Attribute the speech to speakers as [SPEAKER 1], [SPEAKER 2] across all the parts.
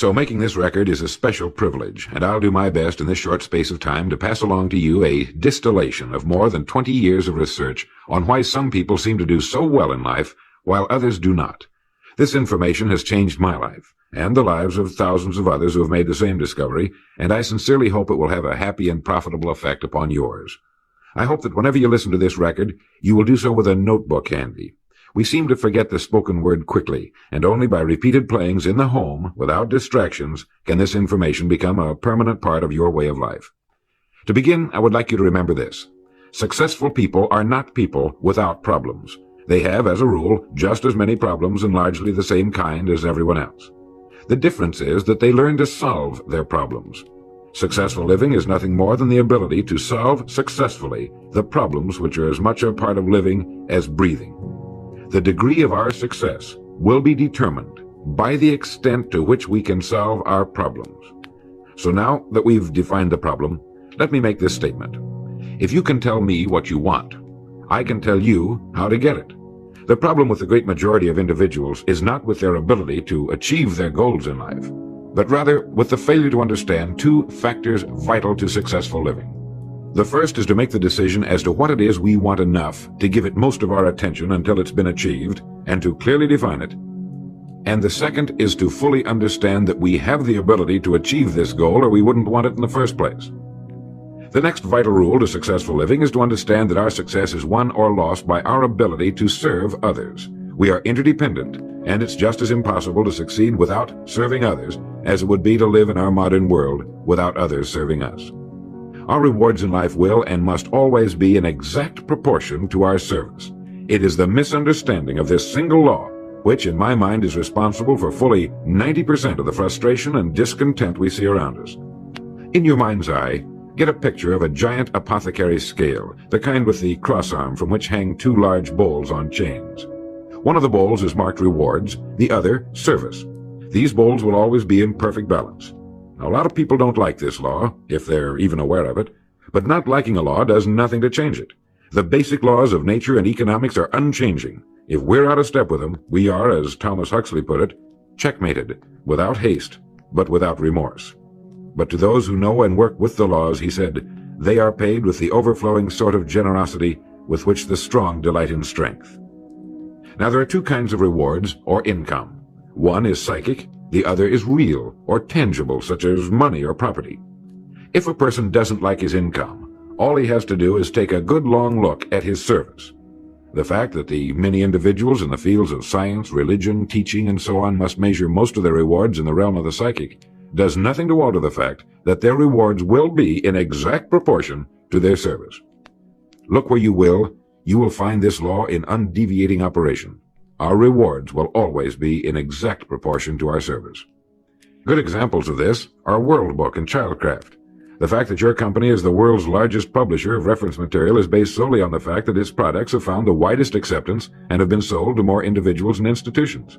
[SPEAKER 1] So making this record is a special privilege, and I'll do my best in this short space of time to pass along to you a distillation of more than 20 years of research on why some people seem to do so well in life while others do not. This information has changed my life, and the lives of thousands of others who have made the same discovery, and I sincerely hope it will have a happy and profitable effect upon yours. I hope that whenever you listen to this record, you will do so with a notebook handy. We seem to forget the spoken word quickly, and only by repeated playings in the home, without distractions, can this information become a permanent part of your way of life. To begin, I would like you to remember this. Successful people are not people without problems. They have, as a rule, just as many problems and largely the same kind as everyone else. The difference is that they learn to solve their problems. Successful living is nothing more than the ability to solve successfully the problems which are as much a part of living as breathing. The degree of our success will be determined by the extent to which we can solve our problems. So now that we've defined the problem, let me make this statement. If you can tell me what you want, I can tell you how to get it. The problem with the great majority of individuals is not with their ability to achieve their goals in life, but rather with the failure to understand two factors vital to successful living. The first is to make the decision as to what it is we want enough to give it most of our attention until it's been achieved, and to clearly define it. And the second is to fully understand that we have the ability to achieve this goal or we wouldn't want it in the first place. The next vital rule to successful living is to understand that our success is won or lost by our ability to serve others. We are interdependent, and it's just as impossible to succeed without serving others as it would be to live in our modern world without others serving us. Our rewards in life will and must always be in exact proportion to our service. It is the misunderstanding of this single law which, in my mind, is responsible for fully 90% of the frustration and discontent we see around us. In your mind's eye, get a picture of a giant apothecary scale, the kind with the cross-arm from which hang two large bowls on chains. One of the bowls is marked rewards, the other service. These bowls will always be in perfect balance. Now, a lot of people don't like this law, if they're even aware of it, but not liking a law does nothing to change it. The basic laws of nature and economics are unchanging. If we're out of step with them, we are, as Thomas Huxley put it, checkmated, without haste, but without remorse. But to those who know and work with the laws, he said, they are paid with the overflowing sort of generosity with which the strong delight in strength. Now, there are two kinds of rewards, or income. One is psychic, the other is real, or tangible, such as money or property. If a person doesn't like his income, all he has to do is take a good long look at his service. The fact that the many individuals in the fields of science, religion, teaching, and so on must measure most of their rewards in the realm of the psychic does nothing to alter the fact that their rewards will be in exact proportion to their service. Look where you will find this law in undeviating operation. Our rewards will always be in exact proportion to our service. Good examples of this are World Book and Childcraft. The fact that your company is the world's largest publisher of reference material is based solely on the fact that its products have found the widest acceptance and have been sold to more individuals and institutions.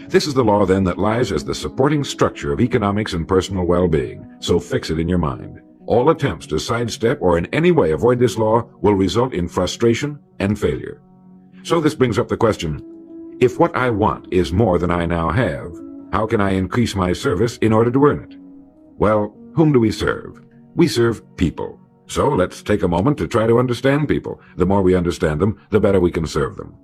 [SPEAKER 1] This is the law, then, that lies as the supporting structure of economics and personal well-being, so fix it in your mind. All attempts to sidestep or in any way avoid this law will result in frustration and failure. So this brings up the question, if what I want is more than I now have, how can I increase my service in order to earn it? Well, whom do we serve? We serve people. So let's take a moment to try to understand people. The more we understand them, the better we can serve them.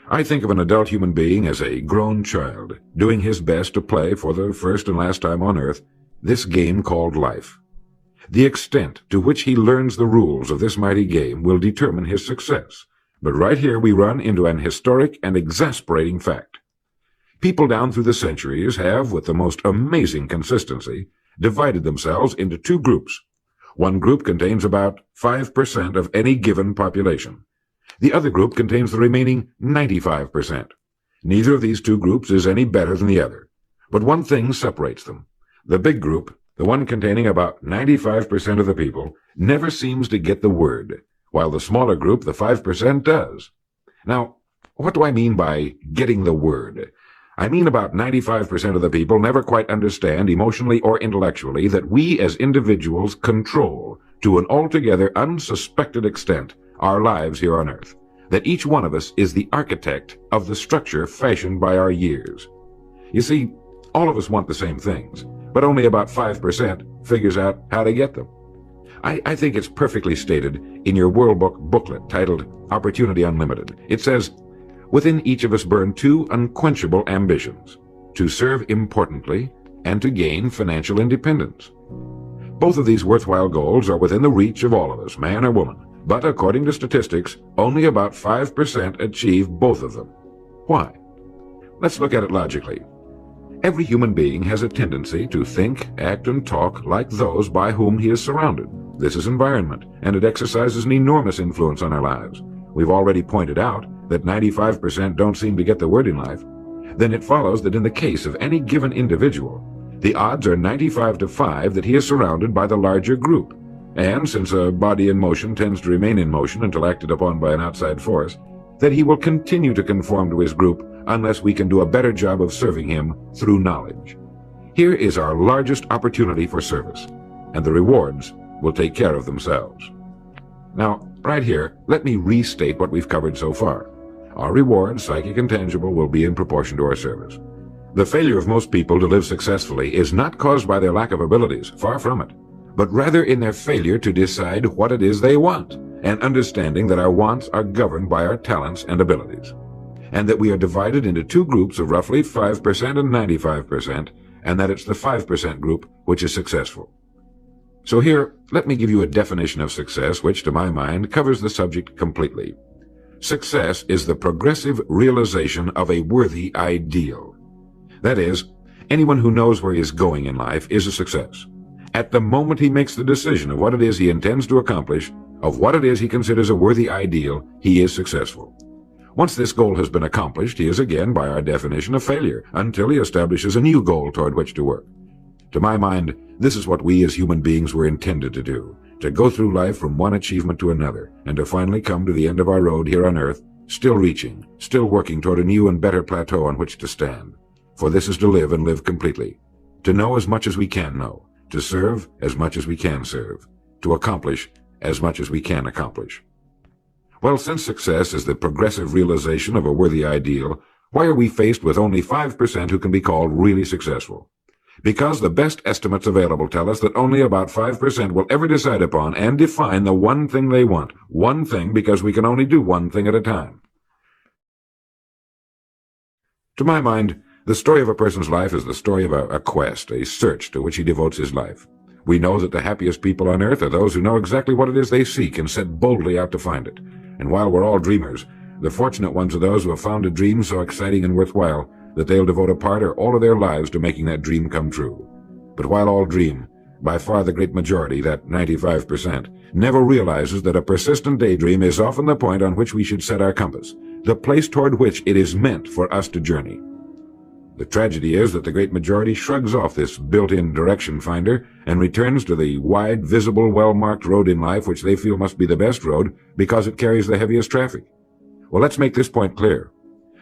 [SPEAKER 1] I think of an adult human being as a grown child, doing his best to play for the first and last time on earth this game called life. The extent to which he learns the rules of this mighty game will determine his success. But right here we run into an historic and exasperating fact. People down through the centuries have, with the most amazing consistency, divided themselves into two groups. One group contains about 5% of any given population. The other group contains the remaining 95%. Neither of these two groups is any better than the other. But one thing separates them. The big group, the one containing about 95% of the people, never seems to get the word, while the smaller group, the 5%, does. Now, what do I mean by getting the word? I mean about 95% of the people never quite understand, emotionally or intellectually, that we as individuals control, to an altogether unsuspected extent, our lives here on earth. That each one of us is the architect of the structure fashioned by our years. You see, All of us want the same things, but only about 5% figures out how to get them. I think it's perfectly stated in your World Book booklet titled Opportunity Unlimited. It says, within each of us burn two unquenchable ambitions: to serve importantly and to gain financial independence. Both of these worthwhile goals are within the reach of all of us, man or woman, but according to statistics, only about 5% achieve both of them. Why? Let's look at it logically. Every human being has a tendency to think, act, and talk like those by whom he is surrounded. This is environment, and it exercises an enormous influence on our lives. We've already pointed out that 95% don't seem to get the word in life. Then it follows that in the case of any given individual, the odds are 95 to 5 that he is surrounded by the larger group. And since a body in motion tends to remain in motion until acted upon by an outside force, that he will continue to conform to his group unless we can do a better job of serving him through knowledge. Here is our largest opportunity for service, and the rewards will take care of themselves. Now, right here, let me restate what we've covered so far. Our rewards, psychic and tangible, will be in proportion to our service. The failure of most people to live successfully is not caused by their lack of abilities, far from it, but rather in their failure to decide what it is they want, and understanding that our wants are governed by our talents and abilities, and that we are divided into two groups of roughly 5% and 95%, and that it's the 5% group which is successful. So here, let me give you a definition of success which, to my mind, covers the subject completely. Success is the progressive realization of a worthy ideal. That is, anyone who knows where he is going in life is a success. At the moment he makes the decision of what it is he intends to accomplish, of what it is he considers a worthy ideal, he is successful. Once this goal has been accomplished, he is again, by our definition, a failure, until he establishes a new goal toward which to work. To my mind, this is what we as human beings were intended to do, to go through life from one achievement to another, and to finally come to the end of our road here on earth, still reaching, still working toward a new and better plateau on which to stand. For this is to live and live completely, to know as much as we can know, to serve as much as we can serve, to accomplish as much as we can accomplish. Well, since success is the progressive realization of a worthy ideal, why are we faced with only 5% who can be called really successful? Because the best estimates available tell us that only about 5% will ever decide upon and define the one thing they want. One thing, because we can only do one thing at a time. To my mind, the story of a person's life is the story of a quest, a search to which he devotes his life. We know that the happiest people on earth are those who know exactly what it is they seek and set boldly out to find it. And while we're all dreamers, the fortunate ones are those who have found a dream so exciting and worthwhile that they'll devote a part or all of their lives to making that dream come true. But while all dream, by far the great majority, that 95%, never realizes that a persistent daydream is often the point on which we should set our compass, the place toward which it is meant for us to journey. The tragedy is that the great majority shrugs off this built-in direction finder and returns to the wide, visible, well-marked road in life which they feel must be the best road because it carries the heaviest traffic. Well, let's make this point clear.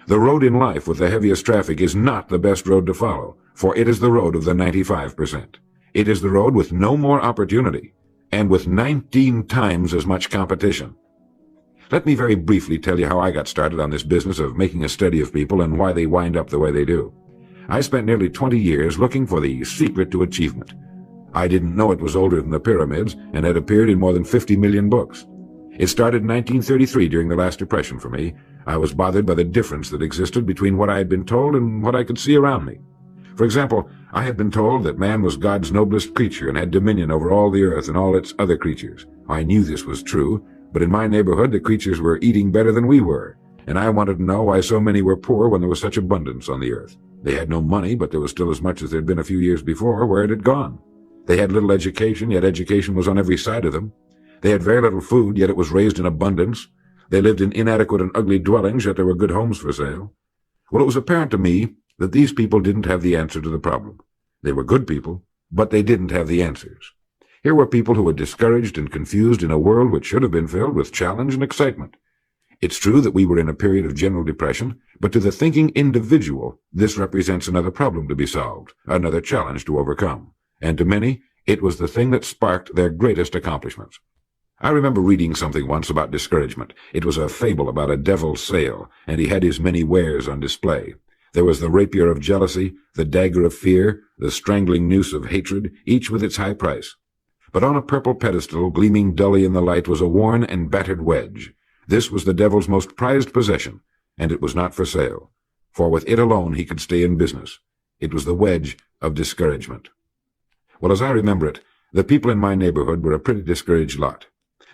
[SPEAKER 1] The road in life with the heaviest traffic is not the best road to follow, for it is the road of the 95%. It is the road with no more opportunity, and with 19 times as much competition. Let me very briefly tell you how I got started on this business of making a study of people and why they wind up the way they do. I spent nearly 20 years looking for the secret to achievement. I didn't know it was older than the pyramids and had appeared in more than 50 million books. It started in 1933 during the last Depression for me. I was bothered by the difference that existed between what I had been told and what I could see around me. For example, I had been told that man was God's noblest creature and had dominion over all the earth and all its other creatures. I knew this was true, but in my neighborhood the creatures were eating better than we were, and I wanted to know why so many were poor when there was such abundance on the earth. They had no money, but there was still as much as there had been a few years before. Where it had gone? They had little education, yet education was on every side of them. They had very little food, yet it was raised in abundance. They lived in inadequate and ugly dwellings, yet there were good homes for sale. Well, it was apparent to me that these people didn't have the answer to the problem. They were good people, but they didn't have the answers. Here were people who were discouraged and confused in a world which should have been filled with challenge and excitement. It's true that we were in a period of general depression, but to the thinking individual, this represents another problem to be solved, another challenge to overcome. And to many, it was the thing that sparked their greatest accomplishments. I remember reading something once about discouragement. It was a fable about a devil's sale, and he had his many wares on display. There was the rapier of jealousy, the dagger of fear, the strangling noose of hatred, each with its high price. But on a purple pedestal, gleaming dully in the light, was a worn and battered wedge. This was the devil's most prized possession, and it was not for sale, for with it alone he could stay in business. It was the wedge of discouragement. Well, as I remember it, the people in my neighborhood were a pretty discouraged lot.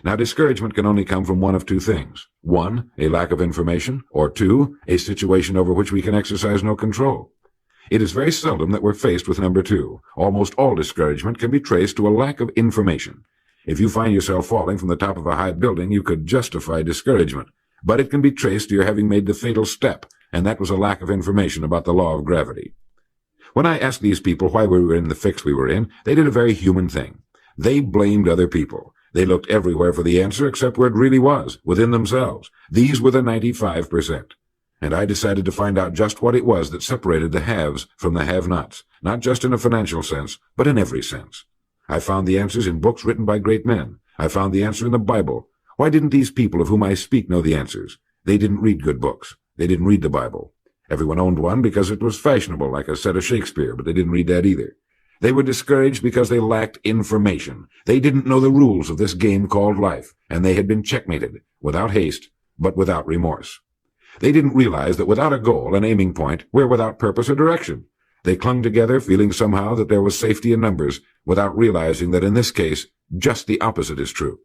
[SPEAKER 1] Now, discouragement can only come from one of two things. One, a lack of information, or two, a situation over which we can exercise no control. It is very seldom that we're faced with number two. Almost all discouragement can be traced to a lack of information. If you find yourself falling from the top of a high building, you could justify discouragement. But it can be traced to your having made the fatal step, and that was a lack of information about the law of gravity. When I asked these people why we were in the fix we were in, they did a very human thing. They blamed other people. They looked everywhere for the answer except where it really was, within themselves. These were the 95%. And I decided to find out just what it was that separated the haves from the have-nots, not just in a financial sense, but in every sense. I found the answers in books written by great men. I found the answer in the Bible. Why didn't these people of whom I speak know the answers? They didn't read good books. They didn't read the Bible. Everyone owned one because it was fashionable, like a set of Shakespeare, but they didn't read that either. They were discouraged because they lacked information. They didn't know the rules of this game called life, and they had been checkmated, without haste, but without remorse. They didn't realize that without a goal, an aiming point, we're without purpose or direction. They clung together, feeling somehow that there was safety in numbers, without realizing that in this case, just the opposite is true.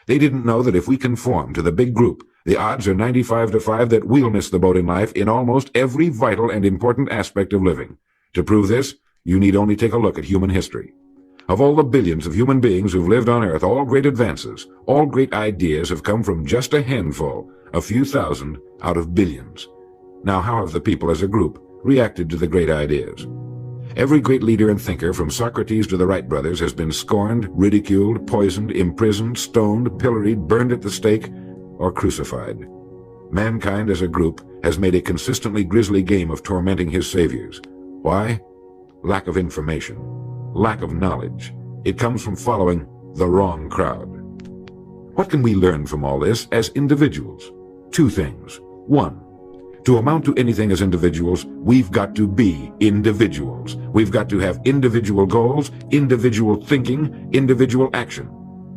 [SPEAKER 1] They didn't know that if we conform to the big group, the odds are 95-5 that we'll miss the boat in life in almost every vital and important aspect of living. To prove this, you need only take a look at human history. Of all the billions of human beings who've lived on Earth, all great advances, all great ideas have come from just a handful, a few thousand out of billions. Now, how have the people as a group reacted to the great ideas? Every great leader and thinker, from Socrates to the Wright brothers, has been scorned, ridiculed, poisoned, imprisoned, stoned, pilloried, burned at the stake, or crucified. Mankind as a group has made a consistently grisly game of tormenting his saviors. Why? Lack of information. Lack of knowledge. It comes from following the wrong crowd. What can we learn from all this as individuals? Two things. One, to amount to anything as individuals, we've got to be individuals. We've got to have individual goals, individual thinking, individual action.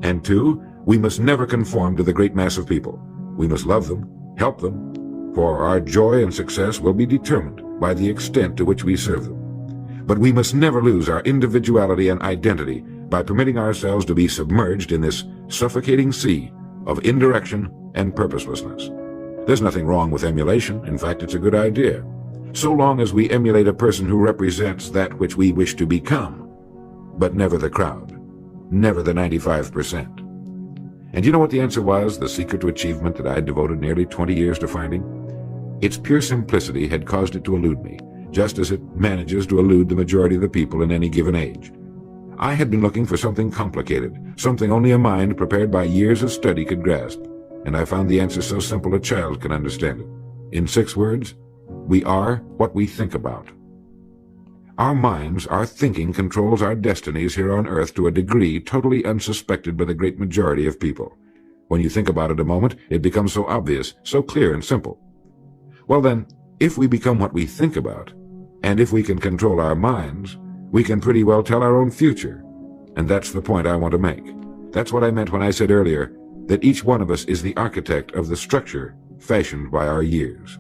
[SPEAKER 1] And two, we must never conform to the great mass of people. We must love them, help them, for our joy and success will be determined by the extent to which we serve them. But we must never lose our individuality and identity by permitting ourselves to be submerged in this suffocating sea of indirection and purposelessness. There's nothing wrong with emulation. In fact, it's a good idea, so long as we emulate a person who represents that which we wish to become, but never the crowd, never the 95%. And you know what the answer was, the secret to achievement that I'd devoted nearly 20 years to finding? Its pure simplicity had caused it to elude me, just as it manages to elude the majority of the people in any given age. I had been looking for something complicated, something only a mind prepared by years of study could grasp, and I found the answer so simple a child can understand it. In 6 words, we are what we think about. Our minds, our thinking, controls our destinies here on Earth to a degree totally unsuspected by the great majority of people. When you think about it a moment, it becomes so obvious, so clear and simple. Well then, if we become what we think about, and if we can control our minds, we can pretty well tell our own future. And that's the point I want to make. That's what I meant when I said earlier that each one of us is the architect of the structure fashioned by our years.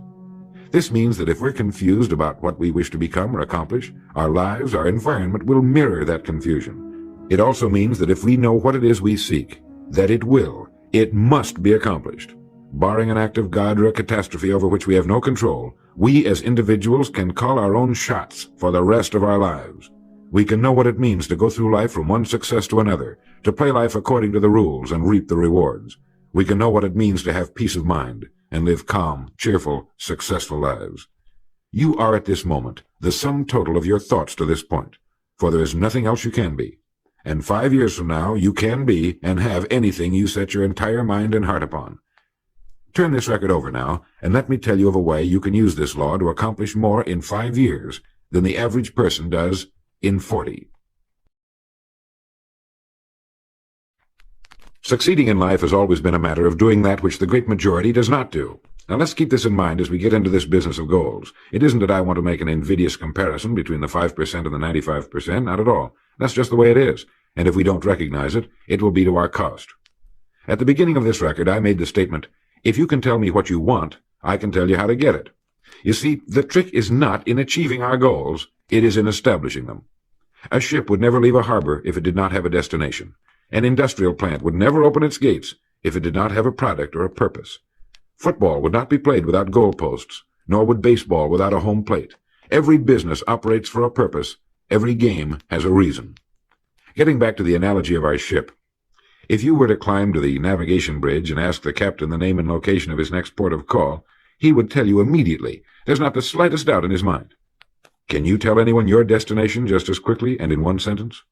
[SPEAKER 1] This means that if we're confused about what we wish to become or accomplish, our lives, our environment will mirror that confusion. It also means that if we know what it is we seek, that it must be accomplished. Barring an act of God or a catastrophe over which we have no control, we as individuals can call our own shots for the rest of our lives. We can know what it means to go through life from one success to another, to play life according to the rules and reap the rewards. We can know what it means to have peace of mind and live calm, cheerful, successful lives. You are at this moment the sum total of your thoughts to this point, for there is nothing else you can be. And 5 years from now, you can be and have anything you set your entire mind and heart upon. Turn this record over now, and let me tell you of a way you can use this law to accomplish more in 5 years than the average person does in 40. Succeeding in life has always been a matter of doing that which the great majority does not do. Now let's keep this in mind as we get into this business of goals. It isn't that I want to make an invidious comparison between the 5% and the 95%, not at all. That's just the way it is, and if we don't recognize it, it will be to our cost. At the beginning of this record, I made the statement, if you can tell me what you want, I can tell you how to get it. You see, the trick is not in achieving our goals, it is in establishing them. A ship would never leave a harbor if it did not have a destination. An industrial plant would never open its gates if it did not have a product or a purpose. Football would not be played without goalposts, nor would baseball without a home plate. Every business operates for a purpose. Every game has a reason. Getting back to the analogy of our ship, if you were to climb to the navigation bridge and ask the captain the name and location of his next port of call, he would tell you immediately. There's not the slightest doubt in his mind. Can you tell anyone your destination just as quickly and in one sentence?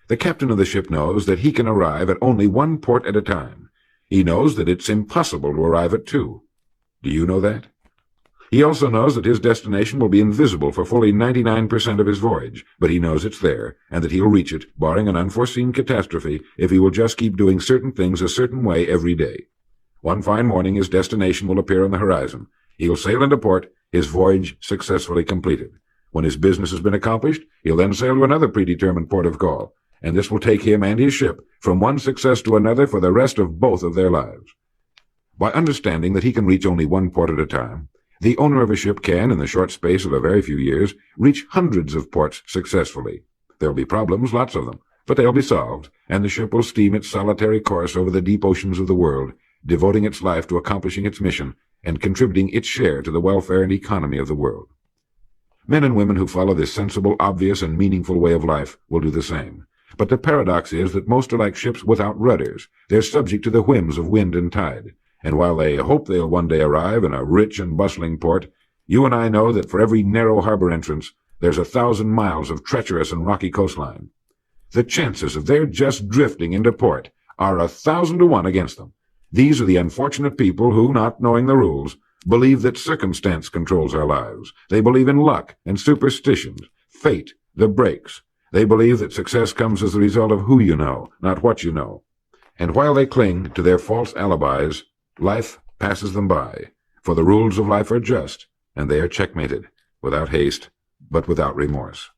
[SPEAKER 1] The captain of the ship knows that he can arrive at only one port at a time. He knows that it's impossible to arrive at two. Do you know that? He also knows that his destination will be invisible for fully 99% of his voyage, but he knows it's there, and that he'll reach it, barring an unforeseen catastrophe, if he will just keep doing certain things a certain way every day. One fine morning his destination will appear on the horizon. He'll sail into port, his voyage successfully completed. When his business has been accomplished, he'll then sail to another predetermined port of call, and this will take him and his ship from one success to another for the rest of both of their lives. By understanding that he can reach only one port at a time, the owner of a ship can, in the short space of a very few years, reach hundreds of ports successfully. There'll be problems, lots of them, but they'll be solved, and the ship will steam its solitary course over the deep oceans of the world, devoting its life to accomplishing its mission and contributing its share to the welfare and economy of the world. Men and women who follow this sensible, obvious, and meaningful way of life will do the same. But the paradox is that most are like ships without rudders. They're subject to the whims of wind and tide. And while they hope they'll one day arrive in a rich and bustling port, you and I know that for every narrow harbor entrance, there's 1,000 miles of treacherous and rocky coastline. The chances of their just drifting into port are 1,000 to 1 against them. These are the unfortunate people who, not knowing the rules, believe that circumstance controls our lives. They believe in luck and superstitions, fate, the breaks. They believe that success comes as a result of who you know, not what you know. And while they cling to their false alibis, life passes them by, for the rules of life are just, and they are checkmated, without haste, but without remorse.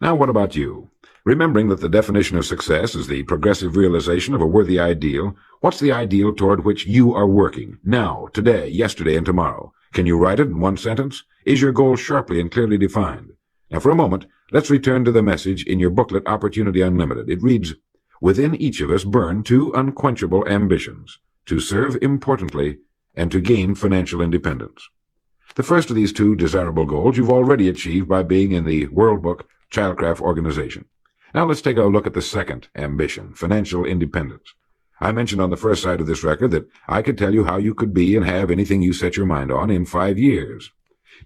[SPEAKER 1] Now what about you? Remembering that the definition of success is the progressive realization of a worthy ideal, what's the ideal toward which you are working, now, today, yesterday, and tomorrow? Can you write it in one sentence? Is your goal sharply and clearly defined? Now for a moment, let's return to the message in your booklet, Opportunity Unlimited. It reads, within each of us burn two unquenchable ambitions, to serve importantly and to gain financial independence. The first of these two desirable goals you've already achieved by being in the World Book Childcraft organization. Now let's take a look at the second ambition, financial independence. I mentioned on the first side of this record that I could tell you how you could be and have anything you set your mind on in 5 years.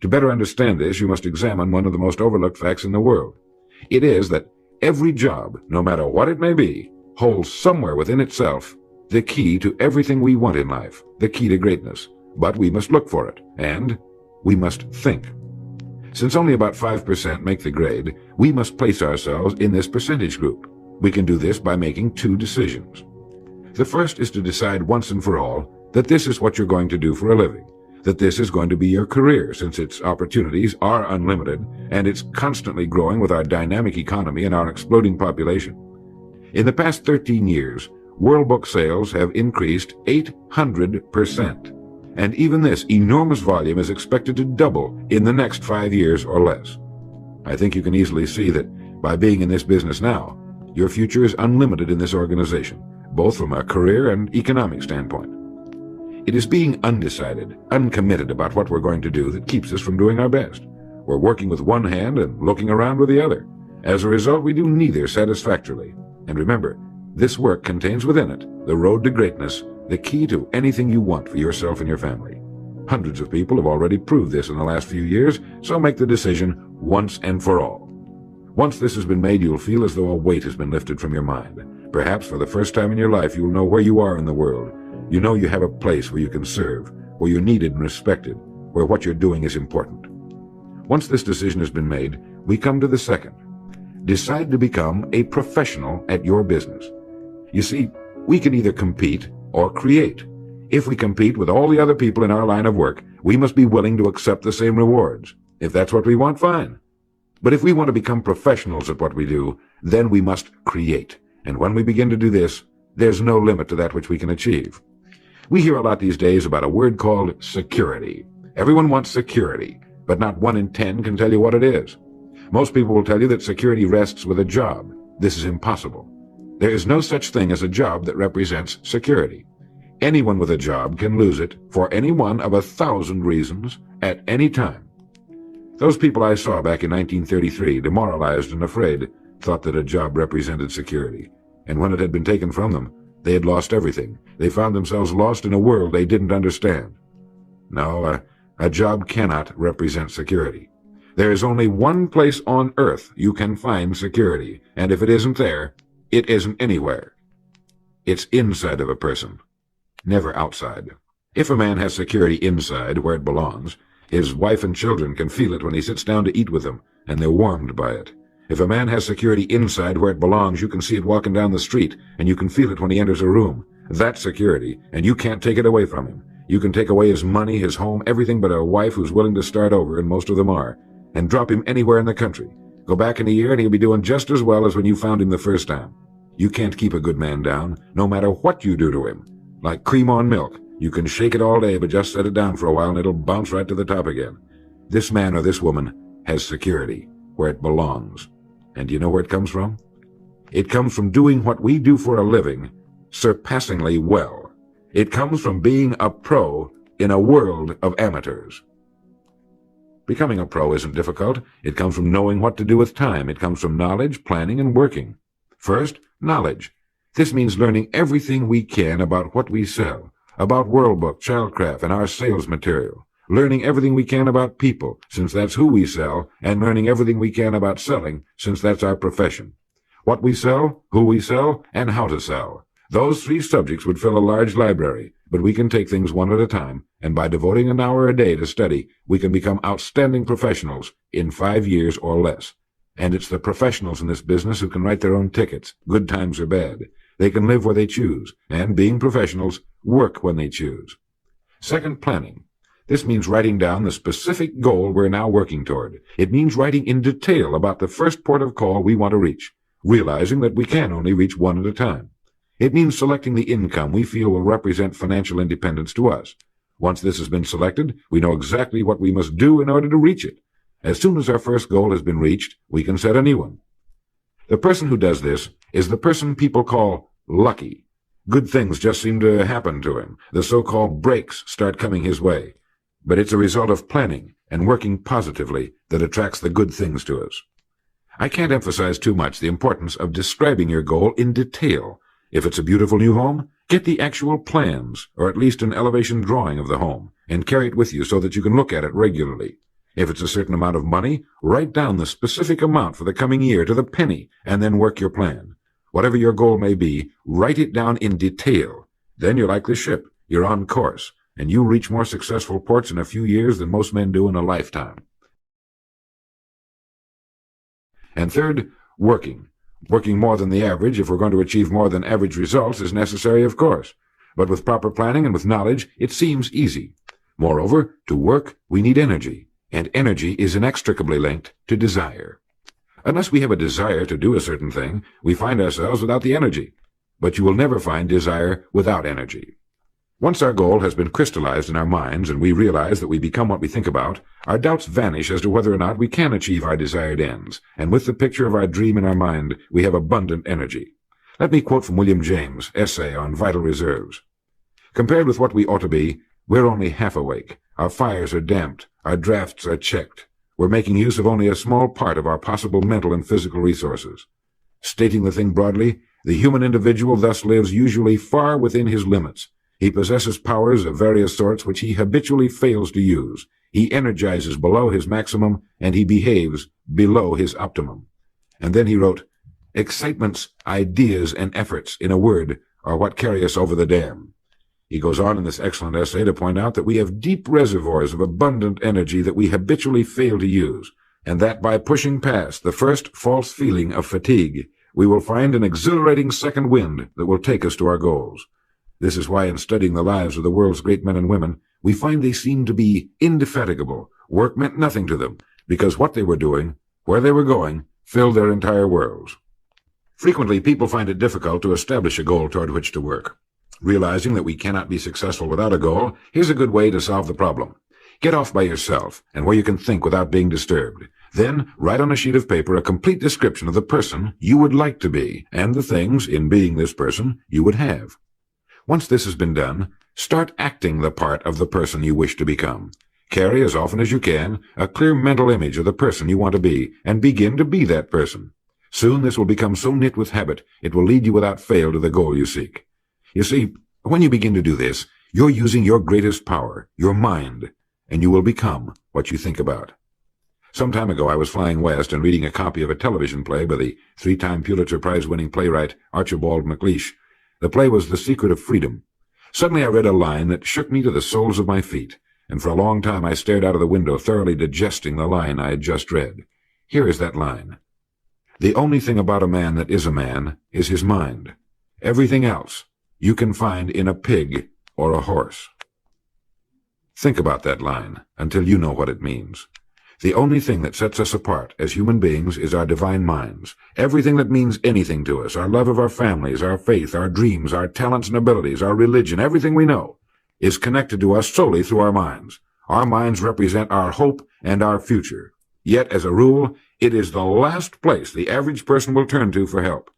[SPEAKER 1] To better understand this, you must examine one of the most overlooked facts in the world. It is that every job, no matter what it may be, holds somewhere within itself the key to everything we want in life, the key to greatness. But we must look for it, and we must think. Since only about 5% make the grade, we must place ourselves in this percentage group. We can do this by making two decisions. The first is to decide once and for all that this is what you're going to do for a living, that this is going to be your career, since its opportunities are unlimited and it's constantly growing with our dynamic economy and our exploding population. In the past 13 years, World Book sales have increased 800%, and even this enormous volume is expected to double in the next 5 years or less. I think you can easily see that by being in this business now, your future is unlimited in this organization, both from a career and economic standpoint. It is being undecided, uncommitted about what we're going to do that keeps us from doing our best. We're working with one hand and looking around with the other. As a result, we do neither satisfactorily. And remember, this work contains within it the road to greatness, the key to anything you want for yourself and your family. Hundreds of people have already proved this in the last few years, so make the decision once and for all. Once this has been made, you'll feel as though a weight has been lifted from your mind. Perhaps for the first time in your life, you'll know where you are in the world. You know you have a place where you can serve, where you're needed and respected, where what you're doing is important. Once this decision has been made, we come to the second. Decide to become a professional at your business. You see, we can either compete or create. If we compete with all the other people in our line of work, we must be willing to accept the same rewards. If that's what we want, fine. But if we want to become professionals at what we do, then we must create. And when we begin to do this, there's no limit to that which we can achieve. We hear a lot these days about a word called security. Everyone wants security, but not 1 in 10 can tell you what it is. Most people will tell you that security rests with a job. This is impossible. There is no such thing as a job that represents security. Anyone with a job can lose it for any one of 1,000 reasons at any time. Those people I saw back in 1933, demoralized and afraid, thought that a job represented security. And when it had been taken from them, they had lost everything. They found themselves lost in a world they didn't understand. No, a job cannot represent security. There is only one place on earth you can find security, and if it isn't there, it isn't anywhere. It's inside of a person, never outside. If a man has security inside, where it belongs, his wife and children can feel it when he sits down to eat with them, and they're warmed by it. If a man has security inside where it belongs, you can see it walking down the street, and you can feel it when he enters a room. That's security, and you can't take it away from him. You can take away his money, his home, everything but a wife who's willing to start over, and most of them are, and drop him anywhere in the country. Go back in a year, and he'll be doing just as well as when you found him the first time. You can't keep a good man down, no matter what you do to him. Like cream on milk. You can shake it all day, but just set it down for a while, and it'll bounce right to the top again. This man or this woman has security, where it belongs. And do you know where it comes from? It comes from doing what we do for a living surpassingly well. It comes from being a pro in a world of amateurs. Becoming a pro isn't difficult. It comes from knowing what to do with time. It comes from knowledge, planning, and working. First, knowledge. This means learning everything we can about what we sell, about World Book, Childcraft, and our sales material. Learning everything we can about people, since that's who we sell, and learning everything we can about selling, since that's our profession. What we sell, who we sell, and how to sell. Those 3 subjects would fill a large library, but we can take things one at a time, and by devoting an hour a day to study, we can become outstanding professionals in 5 years or less. And it's the professionals in this business who can write their own tickets, good times or bad. They can live where they choose, and being professionals, work when they choose. Second, planning. This means writing down the specific goal we're now working toward. It means writing in detail about the first port of call we want to reach, realizing that we can only reach one at a time. It means selecting the income we feel will represent financial independence to us. Once this has been selected, we know exactly what we must do in order to reach it. As soon as our first goal has been reached, we can set a new one. The person who does this is the person people call lucky. Good things just seem to happen to him. The so-called breaks start coming his way. But it's a result of planning and working positively that attracts the good things to us. I can't emphasize too much the importance of describing your goal in detail. If it's a beautiful new home, get the actual plans, or at least an elevation drawing of the home, and carry it with you so that you can look at it regularly. If it's a certain amount of money, write down the specific amount for the coming year to the penny, and then work your plan. Whatever your goal may be, write it down in detail. Then you're like the ship. You're on course, and you reach more successful ports in a few years than most men do in a lifetime. And third, working. Working more than the average, if we're going to achieve more than average results, is necessary, of course. But with proper planning and with knowledge, it seems easy. Moreover, to work, we need energy, and energy is inextricably linked to desire. Unless we have a desire to do a certain thing, we find ourselves without the energy. But you will never find desire without energy. Once our goal has been crystallized in our minds and we realize that we become what we think about, our doubts vanish as to whether or not we can achieve our desired ends, and with the picture of our dream in our mind, we have abundant energy. Let me quote from William James' essay on vital reserves. Compared with what we ought to be, we're only half awake. Our fires are damped. Our drafts are checked. We're making use of only a small part of our possible mental and physical resources. Stating the thing broadly, the human individual thus lives usually far within his limits. He possesses powers of various sorts which he habitually fails to use. He energizes below his maximum, and he behaves below his optimum. And then he wrote, excitements, ideas, and efforts, in a word, are what carry us over the dam. He goes on in this excellent essay to point out that we have deep reservoirs of abundant energy that we habitually fail to use, and that by pushing past the first false feeling of fatigue, we will find an exhilarating second wind that will take us to our goals. This is why in studying the lives of the world's great men and women, we find they seemed to be indefatigable. Work meant nothing to them, because what they were doing, where they were going, filled their entire worlds. Frequently, people find it difficult to establish a goal toward which to work. Realizing that we cannot be successful without a goal, here's a good way to solve the problem. Get off by yourself, and where you can think without being disturbed. Then, write on a sheet of paper a complete description of the person you would like to be, and the things, in being this person, you would have. Once this has been done, start acting the part of the person you wish to become. Carry, as often as you can, a clear mental image of the person you want to be, and begin to be that person. Soon this will become so knit with habit, it will lead you without fail to the goal you seek. You see, when you begin to do this, you're using your greatest power, your mind, and you will become what you think about. Some time ago I was flying west and reading a copy of a television play by the 3-time Pulitzer Prize-winning playwright Archibald MacLeish. The play was The Secret of Freedom. Suddenly I read a line that shook me to the soles of my feet, and for a long time I stared out of the window, thoroughly digesting the line I had just read. Here is that line. The only thing about a man that is a man is his mind. Everything else you can find in a pig or a horse. Think about that line until you know what it means. The only thing that sets us apart as human beings is our divine minds. Everything that means anything to us, our love of our families, our faith, our dreams, our talents and abilities, our religion, everything we know, is connected to us solely through our minds. Our minds represent our hope and our future. Yet, as a rule, it is the last place the average person will turn to for help.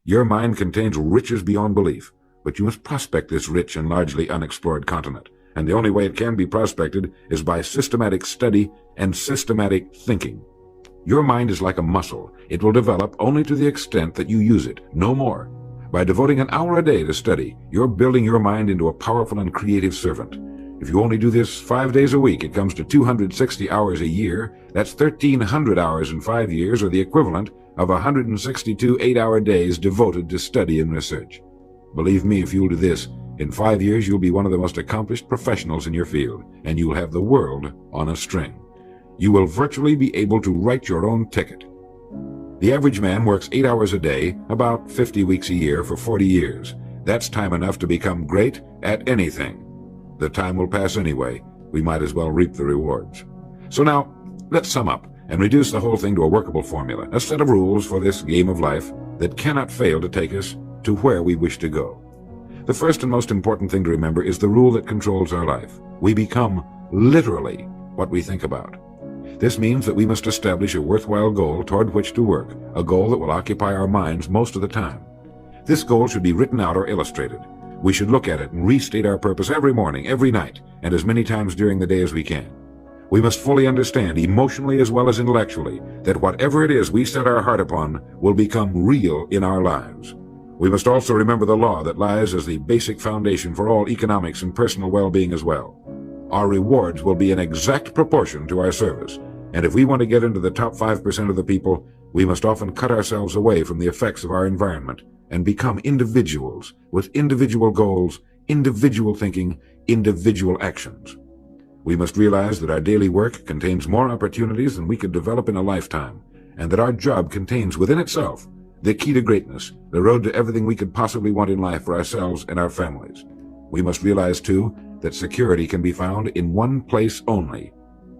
[SPEAKER 1] Your mind contains riches beyond belief, but you must prospect this rich and largely unexplored continent. And the only way it can be prospected is by systematic study and systematic thinking. Your mind is like a muscle. It will develop only to the extent that you use it, no more. By devoting an hour a day to study, you're building your mind into a powerful and creative servant. If you only do this 5 days a week, it comes to 260 hours a year. That's 1,300 hours in 5 years, or the equivalent of 162 8-hour days devoted to study and research. Believe me, if you'll do this, in 5 years you'll be one of the most accomplished professionals in your field, and you'll have the world on a string. You will virtually be able to write your own ticket. The average man works 8 hours a day, about 50 weeks a year for 40 years. That's time enough to become great at anything. The time will pass anyway. We might as well reap the rewards. So now, let's sum up and reduce the whole thing to a workable formula, a set of rules for this game of life that cannot fail to take us to where we wish to go. The first and most important thing to remember is the rule that controls our life. We become literally what we think about. This means that we must establish a worthwhile goal toward which to work, a goal that will occupy our minds most of the time. This goal should be written out or illustrated. We should look at it and restate our purpose every morning, every night, and as many times during the day as we can. We must fully understand, emotionally as well as intellectually, that whatever it is we set our heart upon will become real in our lives. We must also remember the law that lies as the basic foundation for all economics and personal well-being as well. Our rewards will be in exact proportion to our service, and if we want to get into the top 5% of the people, we must often cut ourselves away from the effects of our environment and become individuals with individual goals, individual thinking, individual actions. We must realize that our daily work contains more opportunities than we could develop in a lifetime, and that our job contains within itself the key to greatness, the road to everything we could possibly want in life for ourselves and our families. We must realize, too, that security can be found in one place only,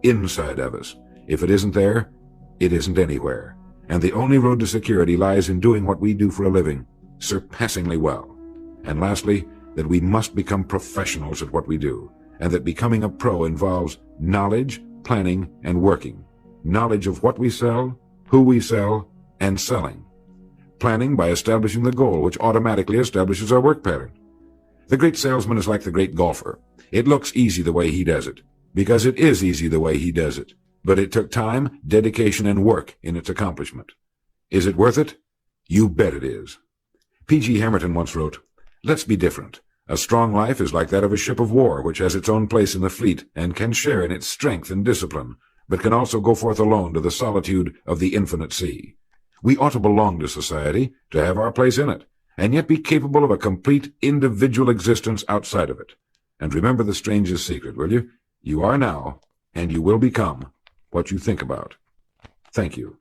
[SPEAKER 1] inside of us. If it isn't there, it isn't anywhere. And the only road to security lies in doing what we do for a living, surpassingly well. And lastly, that we must become professionals at what we do, and that becoming a pro involves knowledge, planning, and working. Knowledge of what we sell, who we sell, and selling. Planning by establishing the goal, which automatically establishes our work pattern. The great salesman is like the great golfer. It looks easy the way he does it, because it is easy the way he does it. But it took time, dedication, and work in its accomplishment. Is it worth it? You bet it is. P.G. Hamilton once wrote, "Let's be different. A strong life is like that of a ship of war, which has its own place in the fleet and can share in its strength and discipline, but can also go forth alone to the solitude of the infinite sea. We ought to belong to society, to have our place in it, and yet be capable of a complete individual existence outside of it. And remember the strangest secret, will you? You are now, and you will become, what you think about." Thank you.